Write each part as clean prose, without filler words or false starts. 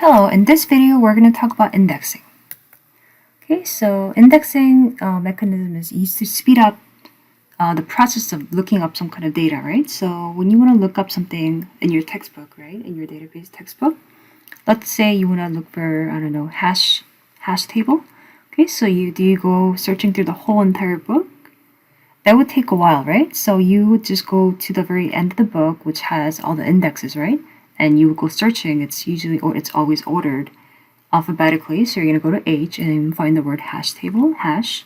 Hello, in this video we're going to talk about indexing. Okay, so indexing mechanism is used to speed up the process of looking up some kind of data, right? So when you want to look up something in your textbook, right, in your database textbook, let's say you want to look for, I don't know, hash table. Okay, so you go searching through the whole entire book. That would take a while, right? So you would just go to the very end of the book, which has all the indexes, right? And you would go searching. It's always ordered alphabetically. So you're gonna go to H and find the word hash table, hash,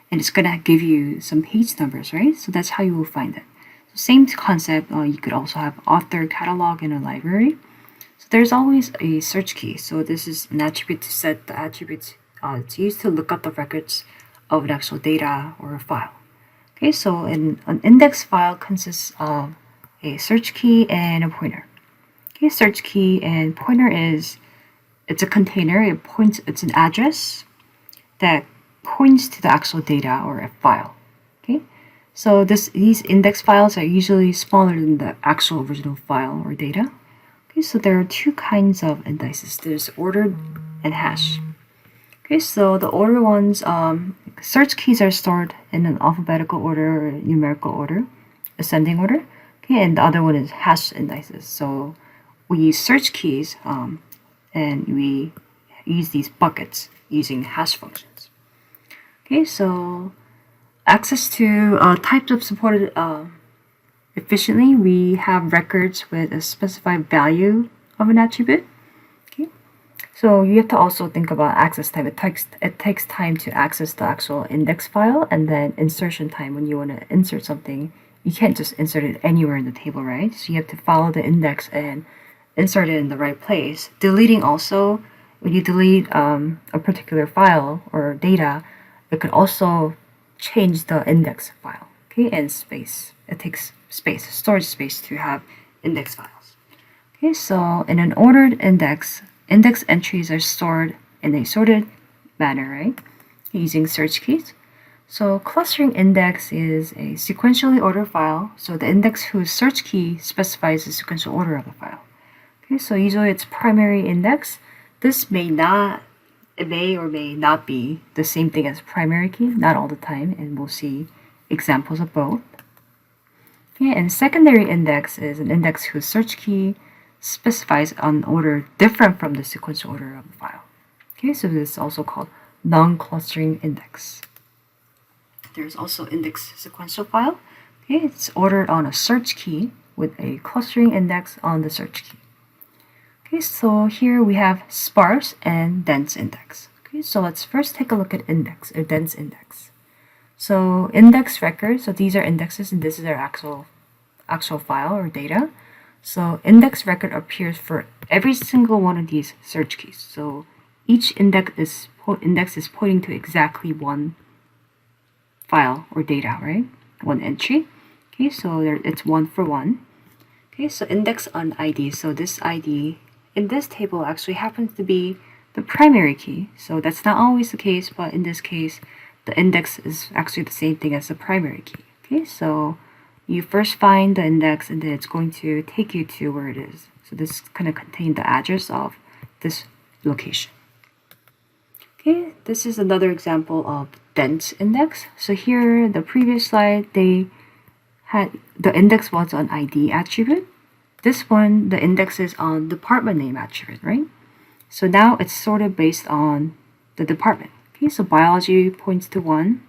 and it's gonna give you some page numbers, right? So that's how you will find it. So same concept. You could also have author, catalog, and a library. So there's always a search key. So this is an attribute to set the attributes. It's used to look up the records of an actual data or a file. Okay, so an index file consists of a search key and a pointer. Okay, search key and pointer it's a container. It's an address that points to the actual data or a file. Okay, so these index files are usually smaller than the actual original file or data. Okay, so there are two kinds of indices. There's ordered and hash. Okay, so the order ones, search keys are stored in an alphabetical order or numerical order, ascending order. Okay, and the other one is hash indices. So we use search keys and we use these buckets using hash functions. Okay, so access to types of supported efficiently, we have records with a specified value of an attribute. So you have to also think about access time. It takes time to access the actual index file, and then insertion time. When you want to insert something, you can't just insert it anywhere in the table, right? So you have to follow the index and insert it in the right place. Deleting also, when you delete a particular file or data, it could also change the index file. Okay, and space. It takes space, storage space, to have index files. Okay, so in an ordered index entries are stored in a sorted manner, right? Using search keys. So clustering index is a sequentially ordered file. So the index whose search key specifies the sequential order of the file. Okay, so usually it's primary index. It may or may not be the same thing as primary key, not all the time, and we'll see examples of both. Okay, and secondary index is an index whose search key specifies an order different from the sequential order of the file. Okay, so this is also called non-clustering index. There's also index sequential file. Okay, it's ordered on a search key with a clustering index on the search key. Okay, so here we have sparse and dense index. Okay, so let's first take a look at index or dense index. So index records, so these are indexes and this is our actual file or data. So index record appears for every single one of these search keys. So each index is pointing to exactly one file or data, right? One entry. Okay, so it's one for one. Okay, so index on ID. So this ID in this table actually happens to be the primary key. So that's not always the case, but in this case, the index is actually the same thing as the primary key. Okay, so you first find the index and then it's going to take you to where it is. So this is going to contain the address of this location. Okay, this is another example of dense index. So here, the previous slide, they had the index was on ID attribute. This one, the index is on department name attribute, right? So now it's sorted based on the department. Okay, so biology points to 1.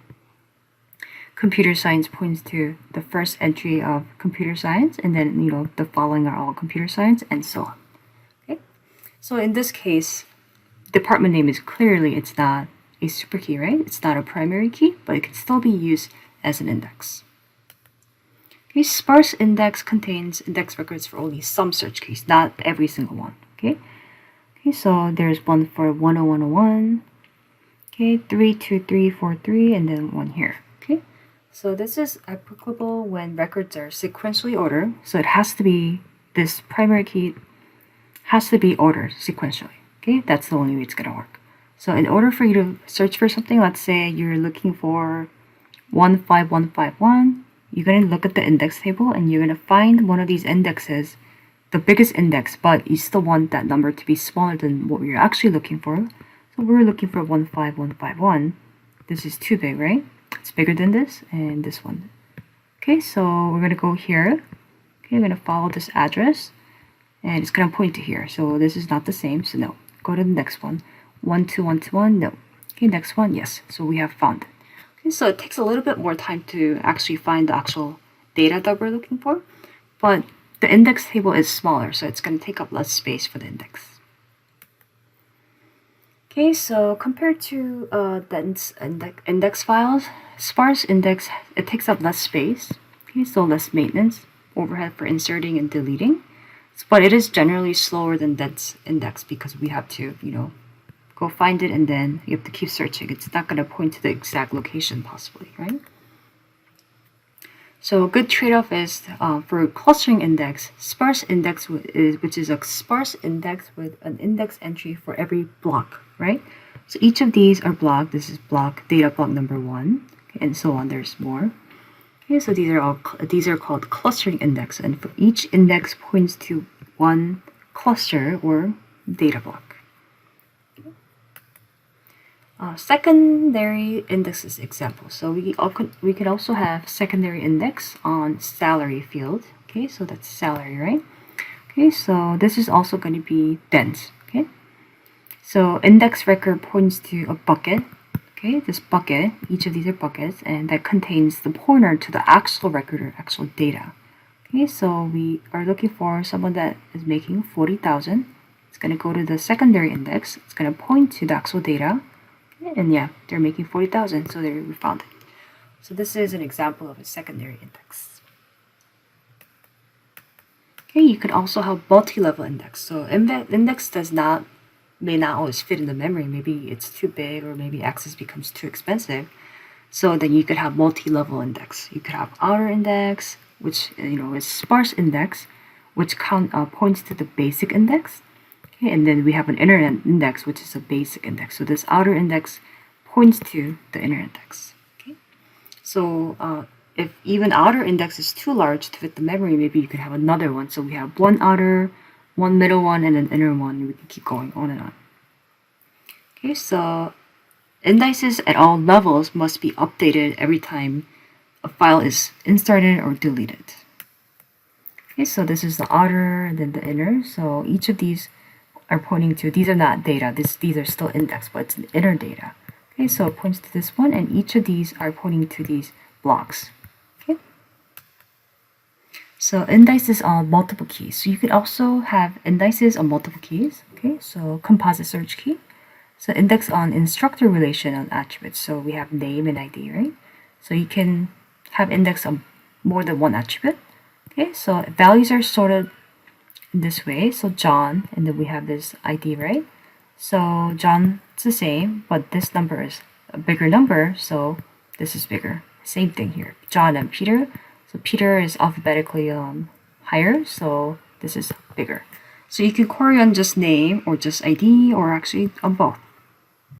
Computer science points to the first entry of computer science, and then the following are all computer science, and so on. Okay, so in this case, department name is clearly it's not a super key, right? It's not a primary key, but it can still be used as an index. Okay, sparse index contains index records for only some search keys, not every single one. Okay, so there's one for 10101. Okay, 32343, and then one here. Okay. So this is applicable when records are sequentially ordered. So it has to be, this primary key has to be ordered sequentially. Okay, that's the only way it's going to work. So in order for you to search for something, let's say you're looking for 15151, you're going to look at the index table and you're going to find one of these indexes the biggest index, but you still want that number to be smaller than what we're actually looking for. So we're looking for 15151. This is too big, right? It's bigger than this and this one. Okay, so we're gonna go here. Okay, I'm gonna follow this address and it's gonna point to here. So this is not the same, so no. Go to the next one. 12121, no. Okay, next one, yes. So we have found it. Okay, so it takes a little bit more time to actually find the actual data that we're looking for, but the index table is smaller, so it's going to take up less space for the index. Okay, so compared to dense index files, sparse index, it takes up less space. Okay, so less maintenance, overhead for inserting and deleting. But it is generally slower than dense index because we have to, go find it and then you have to keep searching. It's not going to point to the exact location possibly, right? So a good trade-off is for clustering index, sparse index which is a sparse index with an index entry for every block, right? So each of these are block. This is block, data block number 1, okay, and so on. There's more. Okay, so these are called clustering index, and for each index points to one cluster or data block. Secondary indexes example. So we could also have secondary index on salary field. Okay, so that's salary, right? Okay, so this is also going to be dense. Okay, so index record points to a bucket. Okay, this bucket, each of these are buckets, and that contains the pointer to the actual record or actual data. Okay, so we are looking for someone that is making 40,000. It's going to go to the secondary index. It's going to point to the actual data. And yeah, they're making 40,000, so there we found it. So this is an example of a secondary index. Okay, you could also have multi-level index. So index may not always fit in the memory. Maybe it's too big, or maybe access becomes too expensive. So then you could have multi-level index. You could have outer index, which is sparse index, which points to the basic index. Okay, and then we have an inner index, which is a basic index. So this outer index points to the inner index. Okay, so if even outer index is too large to fit the memory, maybe you could have another one. So we have one outer, one middle one, and an inner one. We can keep going on and on. Okay, so indices at all levels must be updated every time a file is inserted or deleted. Okay, so this is the outer and then the inner. So each of these are pointing to, these are not data, these are still indexed, but it's an inner data. Okay, so it points to this one, and each of these are pointing to these blocks. Okay, so indices on multiple keys. So you could also have indices on multiple keys. Okay, so composite search key. So index on instructor relation on attributes. So we have name and ID, right? So you can have index on more than one attribute. Okay, so values are sorted in this way. So John, and then we have this ID, right? So John, it's the same, but this number is a bigger number, so this is bigger. Same thing here. John and Peter. So Peter is alphabetically higher, so this is bigger. So you can query on just name or just ID, or actually on both.